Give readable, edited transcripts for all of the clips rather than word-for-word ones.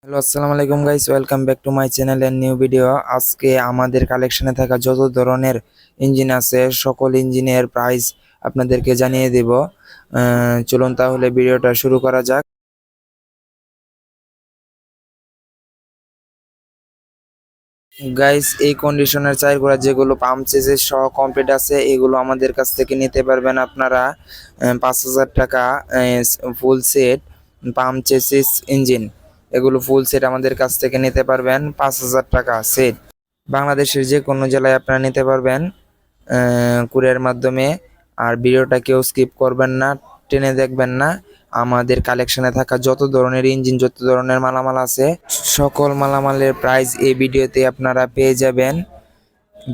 Hello, আসসালামু আলাইকুম guys, welcome back to my channel and new video. আজকে আমাদের কালেকশনে থাকা যত ধরনের ইঞ্জিন আছে সকল ইঞ্জিনের প্রাইস আপনাদেরকে জানিয়ে দেব। চলুন তাহলে ভিডিওটা শুরু করা যাক। গাইস, এই কন্ডিশনের চাইরগুলা যেগুলো পাম্প চেসিস সহ কমপ্লিট আছে এগুলো আমাদের কাছ থেকে নিতে পারবেন আপনারা ৫,০০০ টাকা full set pump chassis engine. এগুলো ফুল সেট আমাদের কাছ থেকে নিতে পারবেন ৫,০০০ টাকা সেট। বাংলাদেশের যে কোনো জেলায় আপনারা নিতে পারবেন কুরিয়ার মাধ্যমে। আর ভিডিওটা কেউ স্কিপ করবেন না, টেনে দেখবেন না। আমাদের কালেকশনে থাকা যত ধরনের ইঞ্জিন, যত ধরনের মালামাল আছে সকল মালামালের প্রাইস এই ভিডিওতে আপনারা পেয়ে যাবেন।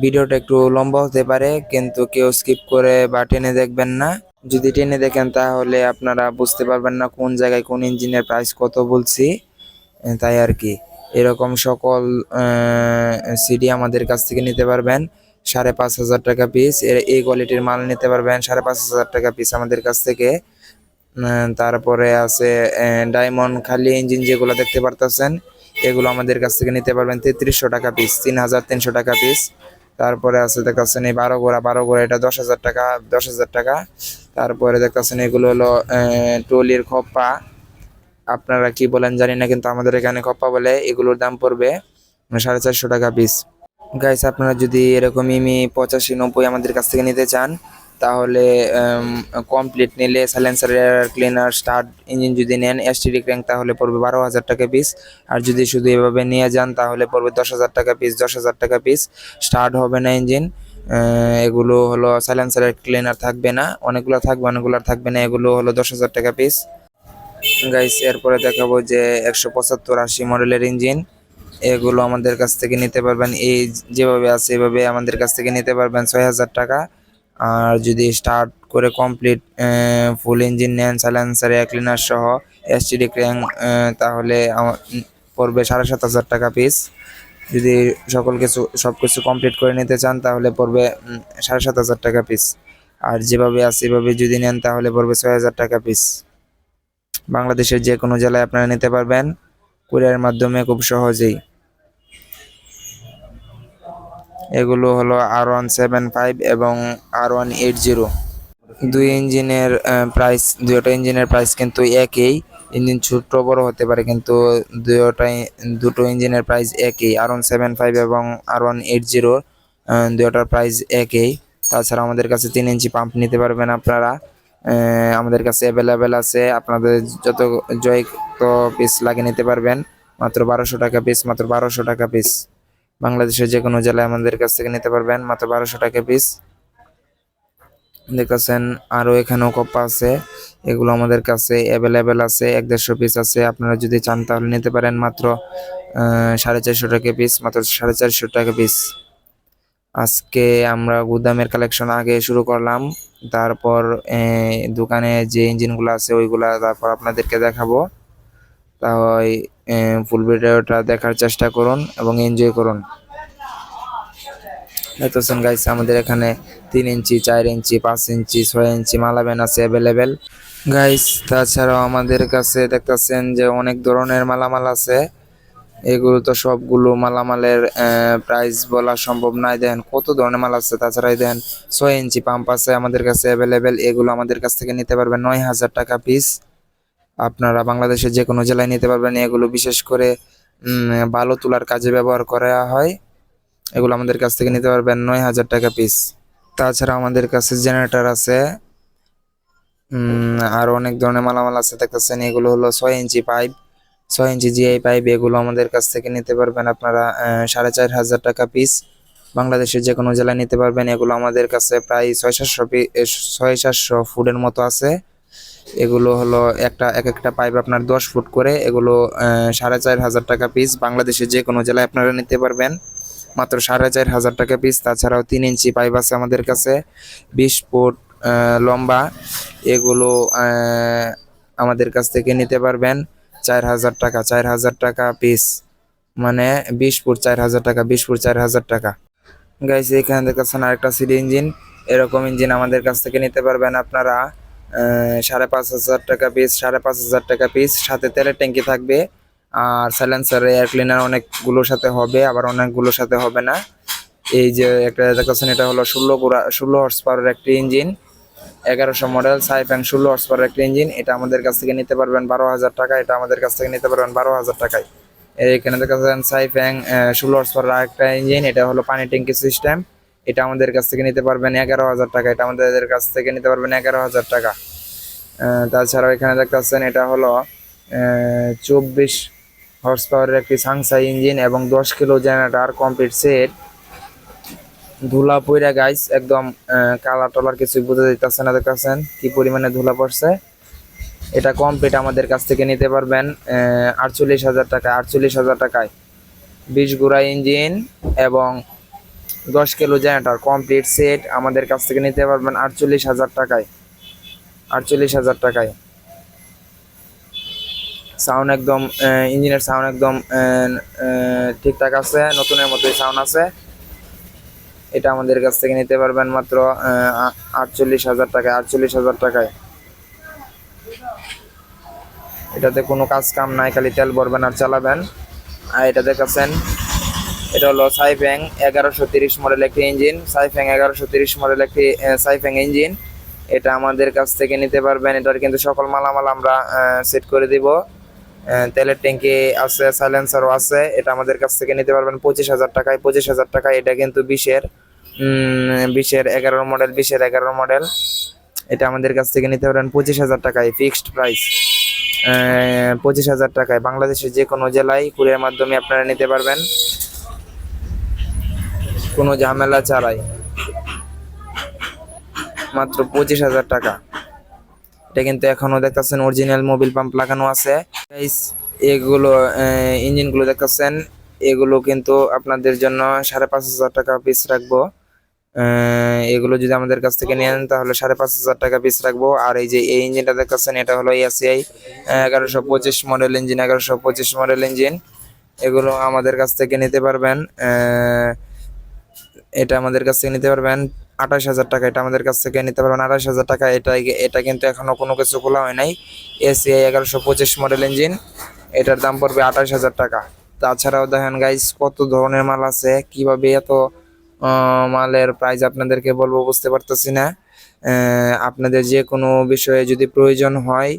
ভিডিওটা একটু লম্বা হতে পারে, কিন্তু কেউ স্কিপ করে বা টেনে দেখবেন না। যদি টেনে দেখেন তাহলে আপনারা বুঝতে পারবেন না কোন জায়গায় কোন ইঞ্জিনের প্রাইস কত বলছি। তাই আর কি। এরকম সকল সিডি আমাদের কাছ থেকে নিতে পারবেন ৫,৫০০ টাকা পিস। এই কোয়ালিটির মাল নিতে পারবেন ৫,৫০০ টাকা পিস আমাদের কাছ থেকে। তারপরে আছে ডায়মন্ড খালি ইঞ্জিন যেগুলো দেখতে পারতেছেন এগুলো আমাদের কাছ থেকে নিতে পারবেন ৩৩০০ টাকা পিস, ৩,৩০০ টাকা পিস। তারপরে আছে দেখতেছেন এই ১২ গোড়া এটা ১০,০০০ টাকা, ১০,০০০ টাকা। তারপরে দেখতেছেন এগুলো হলো ট্রলির খপ্পা, আপনারা কি বলেন জানি না, কিন্তু আমাদের এখানে খপ্পা বলে। এগুলোর দাম পড়বে ৪৫০ টাকা পিস। গাইস, আপনারা যদি এরকম ইমি ৮৫-৯০ আমাদের কাছ থেকে নিতে চান তাহলে কমপ্লিট নিলে silencer, air cleaner, start engine যদি নেন এসটিডি ক্র্যাঙ্ক তাহলে পড়বে ১২,০০০ টাকা পিস। আর যদি শুধু এভাবে নিয়ে যান তাহলে পড়বে ১০,০০০ টাকা পিস, ১০,০০০ টাকা পিস। স্টার্ট হবে না ইঞ্জিন। এগুলো হলো সাইলেন্সার, এয়ার ক্লিনার থাকবে না, অনেকগুলো থাকবে অনেকগুলো থাকবে না। এগুলো হলো ১০,০০০ টাকা পিস। গাইস, এরপরে দেখাবো যে ১৭৫-৮০ মডেলের ইঞ্জিন। এগুলো আমাদের কাছ থেকে নিতে পারবেন এই যেভাবে আছে এভাবে আমাদের কাছ থেকে নিতে পারবেন ৬,০০০ টাকা। আর যদি স্টার্ট করে কমপ্লিট ফুল ইঞ্জিন নেন সাইলেন্সার, এয়ার ক্লিনার সহ এসটিডি ক্র্যাঙ্ক তাহলে পড়বে ৭,৭০০ টাকা পিস। যদি সব কিছু কমপ্লিট করে নিতে চান তাহলে পড়বে ৭,৭০০ টাকা পিস। আর যেভাবে আছে এভাবে যদি নেন তাহলে পড়বে ৬,০০০ টাকা পিস। বাংলাদেশের যে কোনো জেলায় আপনারা নিতে পারবেন কুরিয়ার মাধ্যমে খুব সহজেই। এগুলো হলো R175 এবং R180। দুটো ইঞ্জিনের প্রাইস কিন্তু একই। ইঞ্জিন ছোট বড় হতে পারে কিন্তু দুটো ইঞ্জিনের প্রাইস একই। R175 এবং R180 দুটোর প্রাইস একই। তাছাড়া আমাদের কাছে 3 ইঞ্চি পাম্প নিতে পারবেন আপনারা। আমাদের কাছে অ্যাভেলেবেল আছে, আপনাদের যত পিস লাগে নিতে পারবেন। মাত্র ১২০০ টাকা পিস, মাত্র ১২০০ টাকা পিস। বাংলাদেশের যে কোনো জেলায় আমাদের কাছ থেকে নিতে পারবেন মাত্র ১২০০ টাকা পিস। দেখতেছেন আরও এখানেও কপ্পা আছে, এগুলো আমাদের কাছে অ্যাভেলেবেল আছে, ১-১৫০ পিস আছে। আপনারা যদি চান তাহলে নিতে পারেন মাত্র ৪৫০ টাকা পিস, মাত্র ৪৫০ টাকা পিস। আজকে আমরা গুদামের কালেকশন আগে শুরু করলাম, তারপর দোকানে যে ইঞ্জিনগুলো আছে ওইগুলা তারপর আপনাদেরকে দেখাবো। তাই ফুল ভিডিওটা দেখার চেষ্টা করুন এবং এনজয় করুন। দেখতেছেন গাইস, আমাদের এখানে ৩ ইঞ্চি, ৪ ইঞ্চি, ৫ ইঞ্চি, ৬ ইঞ্চি মালাবেন আছে অ্যাভেলেবেল গাইস। তাছাড়াও আমাদের কাছে দেখতেছেন যে অনেক ধরনের মালামাল আছে। এগুলো তো সবগুলো মালামালের প্রাইস বলা সম্ভব নয়, দেখেন কত ধরনের মাল আছে। তাছাড়া দেখেন ৬ ইঞ্চি পাম্প আছে আমাদের কাছে অ্যাভেলেবেল। এগুলো আমাদের কাছ থেকে নিতে পারবেন ৯,০০০ টাকা পিস। আপনারা বাংলাদেশের যে কোনো জেলায় নিতে পারবেন। এগুলো বিশেষ করে বালু তোলার কাজে ব্যবহার করা হয়। এগুলো আমাদের কাছ থেকে নিতে পারবেন ৯,০০০ টাকা পিস। তাছাড়া আমাদের কাছে জেনারেটর আছে, আরও অনেক ধরনের মালামাল আছে। দেখতেছেন এগুলো হলো ৬ ইঞ্চি পাইপ, ৬ ইঞ্চি জিআই পাইপ। এগুলো আমাদের কাছ থেকে নিতে পারবেন আপনারা ৪,৫০০ টাকা পিস। বাংলাদেশের যে কোনো জেলায় নিতে পারবেন। এগুলো আমাদের কাছে প্রায় ৬-৭০০ ফুটের মতো আছে। এগুলো হলো এক একটা পাইপ আপনার ১০ ফুট করে। এগুলো ৪,৫০০ টাকা পিস। বাংলাদেশের যে কোনো জেলায় আপনারা নিতে পারবেন মাত্র ৪,৫০০ টাকা পিস। তাছাড়াও ৩ ইঞ্চি পাইপ আছে আমাদের কাছে ২০ ফুট লম্বা। এগুলো আমাদের কাছ থেকে নিতে পারবেন ৪,০০০ টাকা, ৪,০০০ টাকা পিস। মানে ২০ ফুট ৪,০০০ টাকা, ২০ ফুট ৪,০০০ টাকা। গাইস, এখানে দেখতেছেন আরেকটা সিডি ইঞ্জিন। এরকম ইঞ্জিন আমাদের কাছ থেকে নিতে পারবেন আপনারা ৫,৫০০ টাকা পিস, ৫,৫০০ টাকা পিস। সাথে তেলের ট্যাঙ্কি থাকবে আর সাইলেন্সার এয়ার ক্লিনার অনেকগুলোর সাথে হবে, আবার অনেকগুলোর সাথে হবে না। এই যে একটা দেখাচ্ছেন, এটা হলো 16 হর্স পাওয়ারের একটি ইঞ্জিন, 1100 মডেল সাইফ্যাং 16 হর্স পাওয়ারের একটি ইঞ্জিন। এটা আমাদের কাছ থেকে নিতে পারবেন 12,000 টাকা। এটা আমাদের কাছ থেকে নিতে পারবেন 12,000 টাকায়। এখানে দেখাচ্ছেন সাইফ্যাং 16 হর্স পাওয়ারের একটা ইঞ্জিন, এটা হলো পানি ট্যাঙ্কি সিস্টেম। এটা আমাদের কাছ থেকে নিতে পারবেন 11,000 টাকা। এটা আমাদের কাছ থেকে নিতে পারবেন 11,000 টাকা। তাছাড়াও এখানে দেখতেছেন এটা হলো 24 হর্স পাওয়ারের একটি সাংসাই ইঞ্জিন এবং 10 কিলো জেনারেটর কমপ্লিট সেট। ধুলা পইরা গাইস একদম কালার টলার কিছুই বোঝা যাইতেছে না, দেখতেছেন কি পরিমাণে ধুলা পড়ছে। এটা কমপ্লিট আমাদের কাছ থেকে নিতে পারবেন 48,000 টাকা। 48,000 টাকায় 20 গোড়া ইঞ্জিন এবং 10 কিলো জেনারেটর কমপ্লিট সেট আমাদের কাছ থেকে নিতে পারবেন 48,000 টাকায়। 48,000 টাকায়। সাউন্ড একদম ইঞ্জিনের সাউন্ড একদম ঠিকঠাক আছে, নতুনের মতোই সাউন্ড আছে। এটা আমাদের কাছ থেকে নিতে পারবেন মাত্র 48,000 টাকায়। 48,000 টাকায়। এটাতে কোনো কাজ কাম নাই, খালি তেল ভরবেন আর চালাবেন। আর এটা দেখাচ্ছেন, এটা হলো সাইফ্যাং 1130 মডেল একটি ইঞ্জিন। সাইফ্যাং 1130 মডেল একটি সাইফ্যাং ইঞ্জিন। এটা আমাদের কাছ থেকে নিতে পারবেন। এটার কিন্তু সকল মালামাল আমরা সেট করে দিব। তেলের ট্যাঙ্কি আছে, সাইলেন্সারও আছে। এটা আমাদের কাছ থেকে নিতে পারবেন 25,000 টাকায়। 25,000 টাকায়। এটা কিন্তু 20-এর 11 মডেল, 20-এর 11 মডেল। এটা আমাদের কাছ থেকে নিতে পারবেন 25,000 টাকায়, ফিক্সড প্রাইস। 25,000 টাকায় বাংলাদেশের যে কোনো জেলায় কুরিয়ার মাধ্যমে আপনারা নিতে পারবেন, কোনো ঝামেলা ছাড়াই, মাত্র 25,000 টাকা। এটা কিন্তু এখনো দেখতেছেন অরিজিনাল মোবিল পাম্প লাগানো আছে। এগুলো ইঞ্জিনগুলো দেখতেছেন, এগুলো কিন্তু আপনাদের জন্য 5,500 টাকা পিস রাখবো। এগুলো যদি আমাদের কাছ থেকে নেন তাহলে 5,500 টাকা পিস রাখবো। আর এই যে এই ইঞ্জিনটা দেখতেছেন, এটা হলো ACI 1125 model engine. 1125 model engine. এগুলো আমাদের কাছ থেকে নিতে পারবেন এটা আমাদের কাছ থেকে নিতে পারবেন 28,000 টাকা। এটা আমাদের কাছ থেকে নিতে পারবেন 28,000 টাকা। এটা কিন্তু এখনো কোনো কিছু খোলা হয় নাই। এসিআই 1125 মডেল ইঞ্জিন, এটার দাম পড়বে 28,000 টাকা। তাছাড়াও দেখেন গাইস কত ধরনের মাল আছে, কিভাবে এত মালের প্রাইস আপনাদেরকে বলবো বুঝতে পারতেছি না। আপনাদের যে কোনো বিষয়ে যদি প্রয়োজন হয়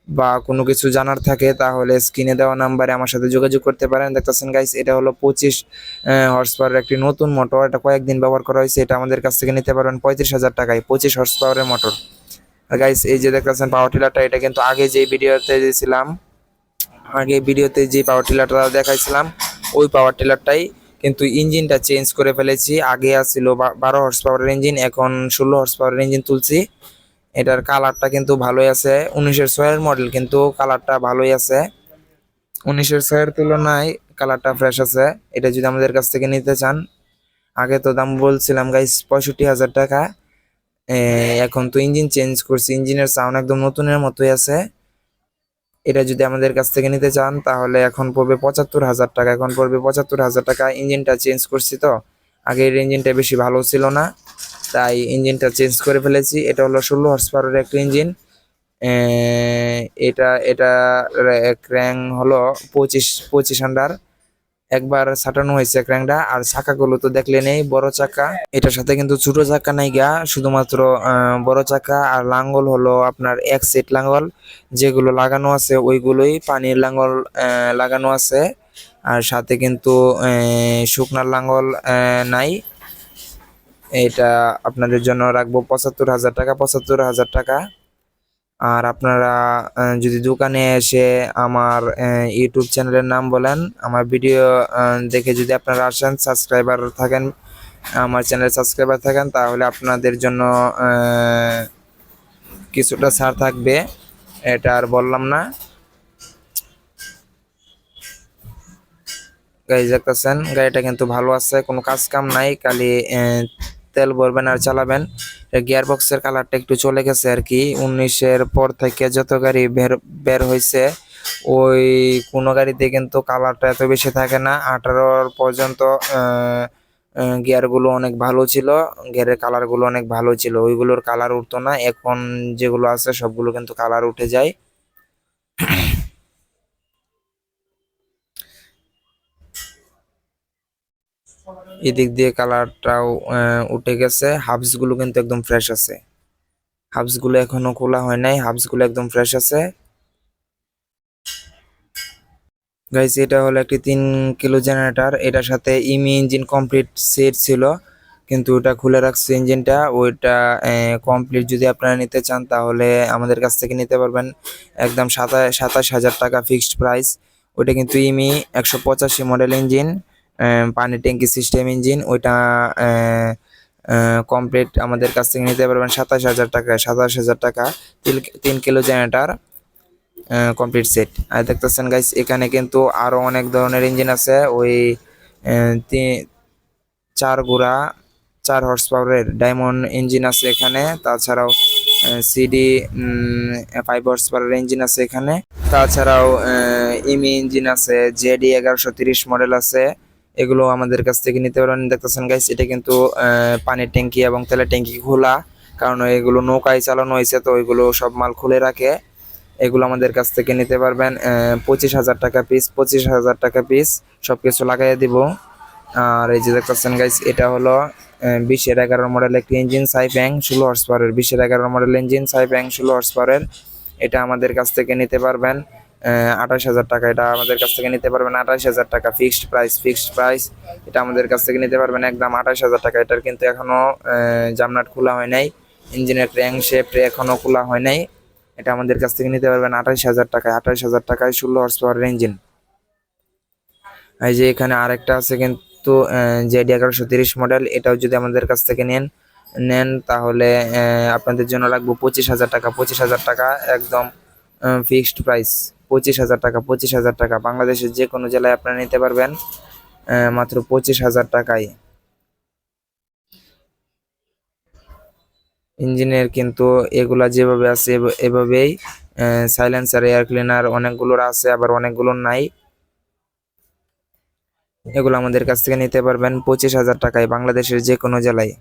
বা কোনো কিছু জানার থাকে তাহলে স্ক্রিনে দেওয়া নাম্বারে আমার সাথে যোগাযোগ করতে পারেন। দেখতেছেন গাইস, এটা হলো 25 হর্স পাওয়ারের একটি নতুন মোটর। এটা কয়েকদিন ব্যবহার করা হয়েছে। এটা আমাদের কাছ থেকে নিতে পারবেন 35,000 টাকায়, 25 হর্স পাওয়ারের মোটর। আর গাইস এই যে দেখতেছেন পাওয়ার টিলারটা, এটা কিন্তু আগে যে ভিডিওতে দিয়েছিলাম, আগে ভিডিওতে যে পাওয়ার টিলারটা দেখাইছিলাম ওই পাওয়ার টিলারটাই, কিন্তু ইঞ্জিনটা চেঞ্জ করে ফেলেছি। আগে ছিল 12 হর্স পাওয়ারের ইঞ্জিন, এখন 16 হর্স পাওয়ারের ইঞ্জিন তুলছি। এটার কালারটা কিন্তু ভালোই আছে, 1906 এর মডেল, কিন্তু কালারটা ভালোই আছে। 1906 এর তুলনায় কালারটা ফ্রেশ আছে। এটা যদি আমাদের কাছ থেকে নিতে চান, আগে তো দাম বলছিলাম গাইস 65,000 টাকা। এখন তো ইঞ্জিন চেঞ্জ করছি, ইঞ্জিনের সাউন্ড একদম নতুনের মতোই আছে। এটা যদি আমাদের কাছ থেকে নিতে চান তাহলে এখন পড়বে 75,000 টাকা। এখন পড়বে 75,000 টাকা। ইঞ্জিনটা চেঞ্জ করছি তো, আগের ইঞ্জিনটা বেশি ভালো ছিল না, তাই ইঞ্জিনটা চেঞ্জ করে ফেলেছি। এটা হলো 16 হর্স পাওয়ারের একটা ইঞ্জিন। এটা এটা ক্র্যাং হলো 25 আন্ডার, একবার ছাটানো হয়েছে ক্র্যাংটা। আর চাকাগুলো তো দেখলে নেই, বড় চাকা। এটার সাথে কিন্তু ছোট চাকা নাই গা, শুধুমাত্র বড় চাকা। আর লাঙ্গল হলো আপনার এক সেট লাঙ্গল, যেগুলো লাগানো আছে ওইগুলোই পানির লাঙ্গল লাগানো আছে। আর সাথে কিন্তু শুকনার লাঙ্গল নাই। এটা আপনাদের জন্য রাখবো 75,000 টাকা। 75,000 টাকা। আর আপনারা যদি দোকানে এসে আমার ইউটিউব চ্যানেলের নাম বলেন, আমার ভিডিও দেখে যদি আপনারা আসেন, সাবস্ক্রাইবার থাকেন, আমার চ্যানেল সাবস্ক্রাইবার থাকেন, তাহলে আপনাদের জন্য কিছুটা ছাড় থাকবে। এটা আর বললাম না। গাড়ি দেখতেছেন, গাড়িটা কিন্তু ভালো আছে, কোনো কাজ কাম নাই, খালি তেল ভরবেন আর চালাবেন। গিয়ার বক্সের কালারটা একটু চলে গেছে আর কি। 19-এর পর থেকে যত গাড়ি বের হয়েছে, ওই কোনো গাড়িতে কিন্তু কালারটা এত বেশি থাকে না। 18 পর্যন্ত গিয়ারগুলো অনেক ভালো ছিল, গিয়ারের কালারগুলো অনেক ভালো ছিল, ওইগুলোর কালার উঠতো না। এখন যেগুলো আছে সবগুলো কিন্তু কালার উঠে যায়। এদিক দিয়ে কালারটাও উঠে গেছে। হাবস গুলো কিন্তু একদম ফ্রেশ আছে, হাবস গুলো এখনো খোলা হয় নাই, হাবস গুলো একদম ফ্রেশ আছে। গাইস এটা হলো একটি 3 কিলো জেনারেটর, এটার সাথে ইমি ইঞ্জিন কমপ্লিট সেট ছিল, কিন্তু ওটা খুলে রাখছে ইঞ্জিনটা। ওইটা কমপ্লিট যদি আপনারা নিতে চান তাহলে আমাদের কাছ থেকে নিতে পারবেন একদম 27,000 টাকা ফিক্সড প্রাইস। ওইটা কিন্তু ইমি 185 মডেল ইঞ্জিন, পানি ট্যাঙ্কি সিস্টেম ইঞ্জিন। ওইটা কমপ্লিট আমাদের কাছ থেকে নিতে পারবেন 27,000 টাকা, 27,000 টাকা। 3 কিলো জেনারেটর কমপ্লিট সেট। আর দেখতেছেন গাইস এখানে কিন্তু আরো অনেক ধরনের ইঞ্জিন আছে, ওই 4 ঘোড়া 4 হর্স পাওয়ারের ডায়মন্ড ইঞ্জিন আছে এখানে। তাছাড়াও সিডি 5 হর্স পাওয়ারের ইঞ্জিন আছে এখানে। তাছাড়াও ইমি ইঞ্জিন আছে, জেডি 1130 মডেল আছে। এগুলো আমাদের কাছ থেকে নিতে পারবেন। দেখতেছেন গাইস এটা কিন্তু পানির ট্যাঙ্কি এবং তেলের ট্যাঙ্কি খোলা, কারণ এগুলো নৌকায় চালানো হয়েছে, তো এগুলো সব মাল খুলে রাখে। এগুলো আমাদের কাছ থেকে নিতে পারবেন 25,000 টাকা পিস, 25,000 টাকা পিস সবকিছু লাগাই দিব। আর এই যে দেখতেছেন গাইস এটা হলো 2011 মডেল একটি ইঞ্জিন, সাইপ্যাং 16 হর্স পাওয়ারের। 2011 মডেল ইঞ্জিন, সাইপ্যাং 16 হর্স পাওয়ারের। এটা আমাদের কাছ থেকে নিতে পারবেন 28,000 টাকা। এটা আমাদের কাছ থেকে নিতে পারবেন 28,000 টাকা ফিক্সড প্রাইস, ফিক্সড প্রাইস। এটা আমাদের কাছ থেকে নিতে পারবেন একদম 28,000 টাকা। এটার কিন্তু এখনো জামনাট খোলা হয় নাই, ইঞ্জিনের ক্র্যাঙ্ক শেফট এখনো খোলা হয় নাই। এটা আমাদের কাছ থেকে নিতে পারবেন 28,000 টাকায়, 28,000 টাকায় 16 হর্স পাওয়ারের ইঞ্জিন। এই যে এখানে আরেকটা আছে কিন্তু জেডি 1130 মডেল, এটাও যদি আমাদের কাছ থেকে নেন তাহলে আপনাদের জন্য লাগবে 25,000 টাকা, 25,000 টাকা একদম ফিক্সড প্রাইস। 25,000 টাকা, 25,000 টাকা বাংলাদেশের যে কোনো জেলায় আপনারা নিতে পারবেন মাত্র 25,000 টাকায়। ইঞ্জিনের কিন্তু এগুলা যেভাবে আছে এভাবেই। সাইলেন্সার, এয়ার ক্লিনার অনেকগুলোর আছে, আবার অনেকগুলোর নাই। এগুলো আমাদের কাছ থেকে নিতে পারবেন 25,000 টাকায় বাংলাদেশের যে কোনো জেলায়।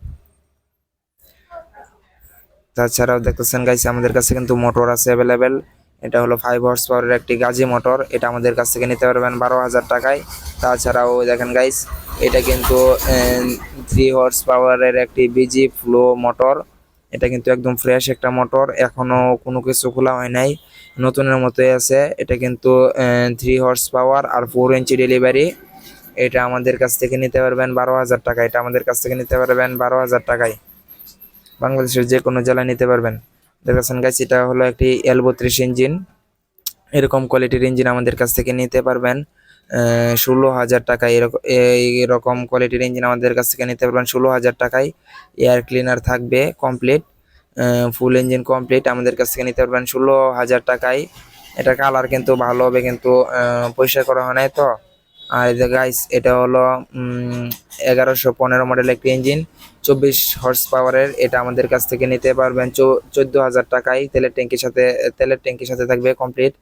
তাছাড়াও দেখতেছেন গাইস আমাদের কাছে কিন্তু মোটর আছে অ্যাভেলেবেল। এটা হলো 5 হর্স পাওয়ারের একটি গাজি মোটর, এটা আমাদের কাছ থেকে নিতে পারবেন 12,000 টাকায়। তাছাড়াও দেখেন গাইস এটা কিন্তু 3 হর্স পাওয়ারের একটি বিজি ফ্লো মোটর। এটা কিন্তু একদম ফ্রেশ একটা মোটর, এখনো কোনো কিছু খোলা হয় নাই, নতুনের মতোই আছে। এটা কিন্তু 3 হর্স পাওয়ার আর 4 ইঞ্চি ডেলিভারি। এটা আমাদের কাছ থেকে নিতে পারবেন 12,000 টাকা। এটা আমাদের কাছ থেকে নিতে পারবেন 12,000 টাকায় বাংলাদেশের যে কোনো জেলায় নিতে পারবেন। দেখেছেন গাইস এটা হলো একটি L32 ইঞ্জিন, এরকম কোয়ালিটির ইঞ্জিন আমাদের কাছ থেকে নিতে পারবেন 16,000 টাকায়। এরকম কোয়ালিটির ইঞ্জিন আমাদের কাছ থেকে নিতে পারবেন 16,000 টাকায়। এয়ার ক্লিনার থাকবে কমপ্লিট, ফুল ইঞ্জিন কমপ্লিট, আমাদের কাছ থেকে নিতে পারবেন 16,000 টাকায়। এটা কালার কিন্তু ভালো হবে, কিন্তু পরিষ্কার করা হয় নাই তো। আর এই যে গাইস এটা হলো 1115 মডেল একটি ইঞ্জিন, 24 হর্স পাওয়ারের। এটা আমাদের কাছ থেকে নিতে পারবেন 14,000 টাকায়। তেলের ট্যাঙ্কির সাথে থাকবে কমপ্লিট,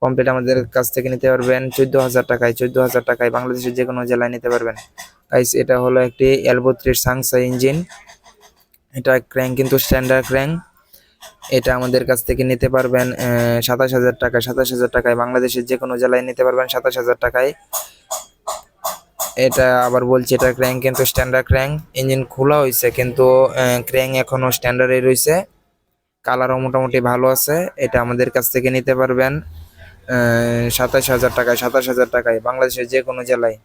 কমপ্লিট আমাদের কাছ থেকে নিতে পারবেন 14,000 টাকায়, 14,000 টাকায় বাংলাদেশের যে কোনো জেলায় নিতে পারবেন। গাইস এটা হলো একটি L32 সাংসা ইঞ্জিন, এটা ক্র্যাঙ্ক কিন্তু স্ট্যান্ডার্ড ক্র্যাঙ্ক। এটা আমাদের কাছ থেকে নিতে পারবেন 27,000 টাকা, 27,000 টাকায় বাংলাদেশের যে কোনো জেলায় নিতে পারবেন 27,000 টাকায়। এটা আবার বলছি এটা ক্র্যাঙ্ক কিন্তু স্ট্যান্ডার্ড ক্র্যাঙ্ক, ইঞ্জিন খোলা হয়েছে কিন্তু ক্র্যাঙ্ক এখনো স্ট্যান্ডার্ডে রয়েছে, কালারও মোটামুটি ভালো আছে। এটা আমাদের কাছ থেকে নিতে পারবেন 27,000 টাকায়, 27,000 টাকায় বাংলাদেশের যে কোনো জেলায়।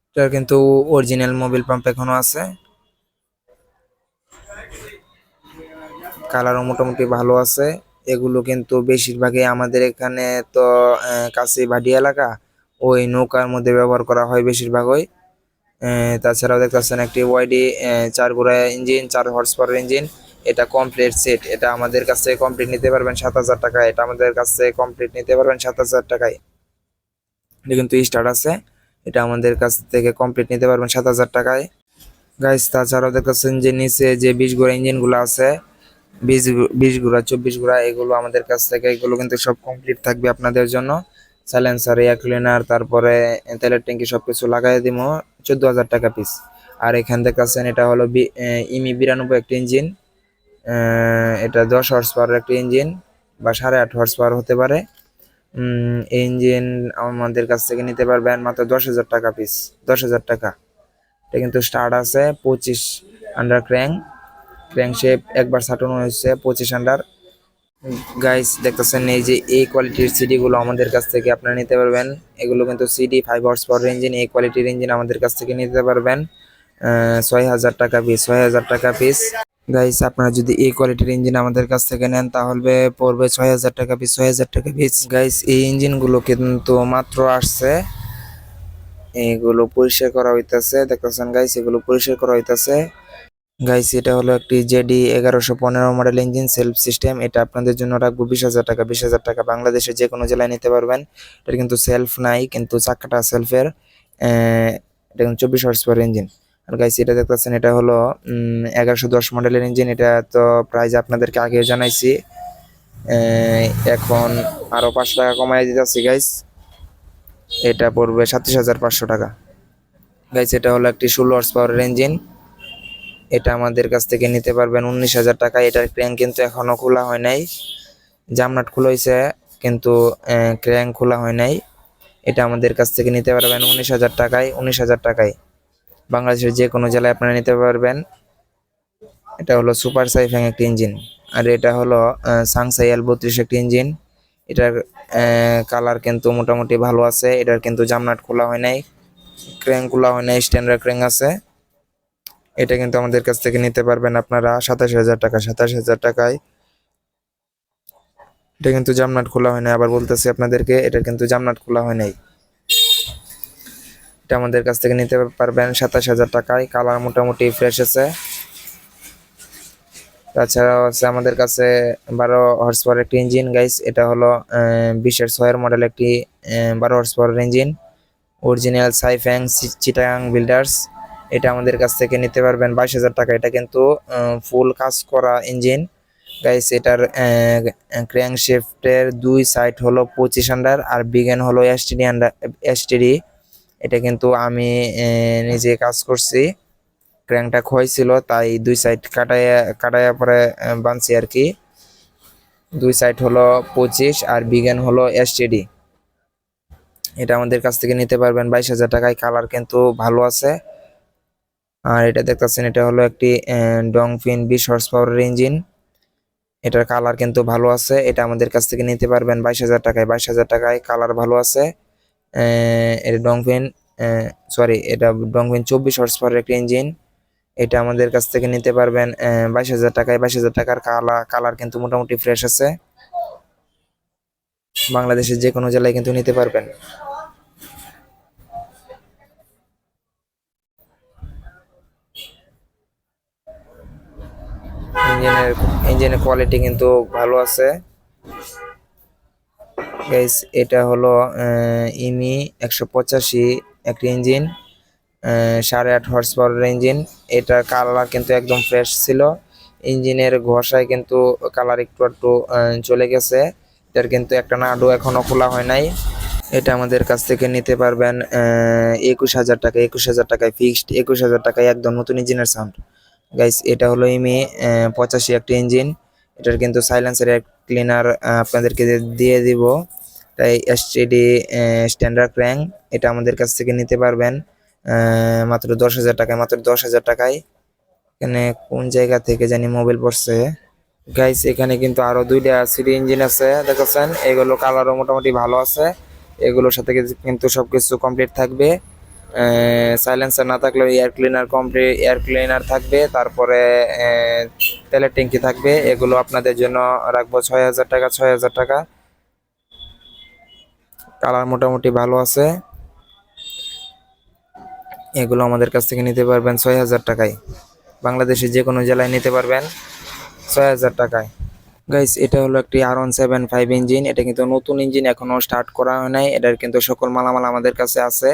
এটা কিন্তু অরিজিনাল মোবিল পাম্প এখনো আছে, কালারও মোটামুটি ভালো আছে। এগুলো কিন্তু বেশিরভাগই আমাদের এখানে তো কাছে ভাটি এলাকা, ওই নৌকার মধ্যে ব্যবহার করা হয় বেশিরভাগই। তাছাড়াও দেখতেছেন একটি ওয়াইডি 4 ঘোড়া ইঞ্জিন, 4 হর্স পাওয়ার ইঞ্জিন। এটা কমপ্লিট সেট, এটা আমাদের কাছ থেকে কমপ্লিট নিতে পারবেন 7,000 টাকায়। এটা আমাদের কাছ থেকে কমপ্লিট নিতে পারবেন 7,000 টাকায়। এটা কিন্তু স্টার্ট আছে, এটা আমাদের কাছ থেকে কমপ্লিট নিতে পারবেন 7,000 টাকায়। গাইস তাছাড়াও দেখতেছেন যে নিচে যে 20 ঘোড়া ইঞ্জিনগুলো আছে, 20 ঘোড়া 24 ঘোড়া, এগুলো আমাদের কাছ থেকে, এগুলো কিন্তু সব কমপ্লিট থাকবে আপনাদের জন্য। সাইলেন্সার, এয়ার ক্লিনার, তারপরে তেলের ট্যাঙ্কি সবকিছু লাগাই দিব 14,000 টাকা পিস। আর এখান থেকে আছেন এটা হলো ইমি 92 একটি ইঞ্জিন, এটা 10 হর্স পাওয়ার একটি ইঞ্জিন বা 8.5 হর্স পাওয়ার হতে পারে। ইঞ্জিন আমাদের কাছ থেকে নিতে পারবেন মাত্র 10,000 টাকা পিস। 10,000 টাকা। এটা কিন্তু স্টার্ট আছে 25 আন্ডার ক্র্যাঙ্ক শেপ একবার ছাটানো হয়েছে 25 আন্ডার। গাইস দেখতেছেন এই যে এই কোয়ালিটির সিডি গুলো আমাদের কাছ থেকে আপনারা নিতে পারবেন। এগুলো কিন্তু সিডি 5 হর্স পাওয়ার ইঞ্জিন, এই কোয়ালিটির ইঞ্জিন আমাদের কাছ থেকে নিতে পারবেন 6,000 টাকা পিস। 6,000 টাকা পিস। গাইস আপনারা যদি এই কোয়ালিটির ইঞ্জিন আমাদের কাছ থেকে নেন তাহলে পড়বে 6,000 টাকা পিস। 6,000 টাকা পিস। গাইস এই ইঞ্জিন গুলো কিন্তু মাত্র আসছে, এগুলো পরিষ্কার করা হইতাছে। দেখতেছেন গাইস এগুলো পরিষ্কার করা হইতাছে। গাইস এটা হলো একটি JD 1115 model engine self system. এটা আপনাদের জন্য রাখবো 20,000 টাকা। 20,000 টাকা। বাংলাদেশের যে কোনো জেলায় নিতে পারবেন। এটা কিন্তু সেলফ নাই, কিন্তু চাকাটা সেলফের। এটা কিন্তু 24 হর্স পাওয়ার ইঞ্জিন। আর গাইস এটা দেখতেছেন এটা হলো 1110 মডেলের ইঞ্জিন। এটা তো প্রাইস আপনাদেরকে আগেও জানাইছি। এখন আরো 5 টাকা কমাই দিতেছি গাইস, এটা পড়বে 27,500 টাকা। গাইস এটা হলো একটি 16 হর্স পাওয়ারের ইঞ্জিন। এটা আমাদের কাছ থেকে নিতে পারবেন 19,000 টাকা। এটার ক্র্যাঙ্ক কিন্তু এখনো খোলা হয় নাই, জামনাট খোলা হয়েছে কিন্তু ক্র্যাঙ্ক খোলা হয় নাই। এটা আমাদের কাছ থেকে নিতে পারবেন 19,000 টাকায়। 19,000 টাকায় বাংলাদেশের যে কোনো জেলায় আপনারা নিতে পারবেন। এটা হলো সুপার সাইফ্যাং একটি ইঞ্জিন। আর এটা হলো সাংসাই L32 একটি ইঞ্জিন। এটার কালার কিন্তু মোটামুটি ভালো আছে। এটার কিন্তু জামনাট খোলা হয় নাই, ক্র্যাঙ্ক খোলা হয় নাই, স্ট্যান্ডার্ড ক্র্যাঙ্ক আছে। এটা কিন্তু আমাদের কাছ থেকে নিতে পারবেন আপনারা 27,000 টাকা। 27,000 টাকায়। এটা কিন্তু জামনাট খোলা হয় নাই, আবার বলতেছি আপনাদেরকে, এটা কিন্তু জামনাট খোলা হয় নাই। এটা আমাদের কাছ থেকে নিতে পারবেন 27,000 টাকায়। কালার মোটামুটি ফ্রেশ আছে। তাছাড়াও আছে আমাদের কাছে 12 হর্স পাওয়ার একটি ইঞ্জিন। গাইস এটা হলো 20-6 মডেল একটি 12 হর্স পাওয়ার ইঞ্জিন, অরিজিনাল সাইফ্যাং চিটাগাং বিল্ডার্স। এটা আমাদের কাছ থেকে নিতে পারবেন 22,000 টাকা। এটা কিন্তু ফুল কাজ করা ইঞ্জিন। গাইস এটার ক্র্যাঙ্ক শেফটের 2 সাইড হলো 25 আন্ডার আর বিগেন হলো এসটিডি আন্ডার এসটিডি। এটা কিন্তু আমি নিজে কাজ করছি, ক্র্যাঙ্কটা ক্ষয় ছিল তাই 2 সাইড কাটাইয়া পরে বানছি আর কি। 2 সাইড হলো 25 আর বিগেন হলো এসটিডি। এটা আমাদের কাছ থেকে নিতে পারবেন 22,000 টাকায়। কালার কিন্তু ভালো আছে। আর এটা দেখতেছেন এটা হলো একটি ডংফিন 20 হর্স পাওয়ারের ইঞ্জিন। এটার কালার কিন্তু ভালো আছে। এটা আমাদের কাছ থেকে নিতে পারবেন 22,000 টাকায়। 22,000 টাকায় কালার ভালো আছে। এটা ডংফিন এটা ডংফিন 24 হর্স পাওয়ারের একটি ইঞ্জিন। এটা আমাদের কাছ থেকে নিতে পারবেন 22,000 টাকায়। 22,000 টাকার কালার কিন্তু মোটামুটি ফ্রেশ আছে। বাংলাদেশের যে কোনো জেলায় কিন্তু নিতে পারবেন। ইঞ্জিনের কোয়ালিটি কিন্তু ভালো আছে। গাইস এটা হলো ইমি 185 একটি ইঞ্জিন, 8.5 হর্স পাওয়ারের ইঞ্জিন। এটার কালার কিন্তু একদম ফ্রেশ ছিল। ইঞ্জিনের ঘষায় কিন্তু কালার একটু একটু চলে গেছে। এটার কিন্তু একটা নাটও এখনো খোলা হয় নাই। এটা আমাদের কাছ থেকে নিতে পারবেন 21,000 টাকা। 21,000 টাকায় ফিক্সড। 21,000 টাকায় একদম নতুন ইঞ্জিনের সাউন্ড। গাইস এটা হলো ইমি 85 একটি ইঞ্জিন। এটার কিন্তু সাইলেন্সার ক্লিনার আপনাদেরকে দিয়ে দিব। তাই এসটিডি স্ট্যান্ডার্ড ক্র্যাঙ্ক। এটা আমাদের কাছ থেকে নিতে পারবেন মাত্র 10,000 টাকায়। মাত্র 10,000 টাকায়। এখানে কোন জায়গা থেকে জানি মোবাইল পড়ছে। গাইস এখানে কিন্তু আরো 2টা সিডি ইঞ্জিন আছে দেখেছেন, এগুলো কালারও মোটামুটি ভালো আছে। এগুলোর সাথে কিন্তু সবকিছু কমপ্লিট থাকবে। সাইলেন্সার না থাকলেও এয়ার ক্লিনার থাকবে, তারপরে তেলের ট্যাঙ্কি থাকবে। এগুলো আপনাদের জন্য রাখবো 6,000 টাকা। 6,000 টাকা। কালার মোটামুটি ভালো আছে। এগুলো আমাদের কাছ থেকে নিতে পারবেন 6,000 টাকায়। বাংলাদেশের যে কোনো জেলায় নিতে পারবেন 6,000 টাকায়। গাইস এটা হলো একটি R175 ইঞ্জিন। এটা কিন্তু নতুন ইঞ্জিন, এখনো স্টার্ট করা হয় নাই। এটার কিন্তু সকল মালামাল আমাদের কাছে আছে।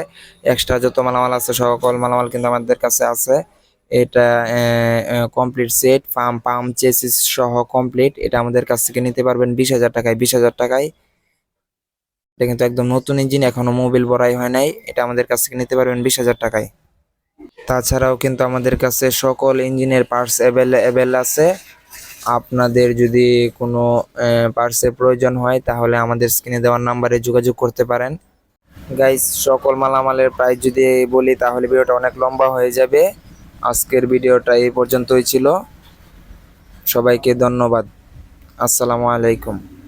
এক্সট্রা যত মালামাল আছে সকল মালামাল কিন্তু আমাদের কাছে আছে। এটা কমপ্লিট সেট, পাম্প চেসিস সহ কমপ্লিট। এটা আমাদের কাছ থেকে নিতে পারবেন 20,000 টাকায়। 20,000 টাকায়। এটা কিন্তু একদম নতুন ইঞ্জিন, এখনো মোবিল ভরাই হয় নাই। এটা আমাদের কাছ থেকে নিতে পারবেন 20,000 টাকায়। তাছাড়াও কিন্তু আমাদের কাছে সকল ইঞ্জিনের পার্টস অ্যাভেলেবেল আছে। আপনাদের যদি কোনো পার্সের প্রয়োজন হয় তাহলে আমাদের স্ক্রিনে দেওয়ার নাম্বারে যোগাযোগ করতে পারেন। গাইস, সকল মালামালের প্রাইস যদি বলি তাহলে ভিডিওটা অনেক লম্বা হয়ে যাবে। আজকের ভিডিওটা এই পর্যন্তই ছিল। সবাইকে ধন্যবাদ। আসসালামু আলাইকুম।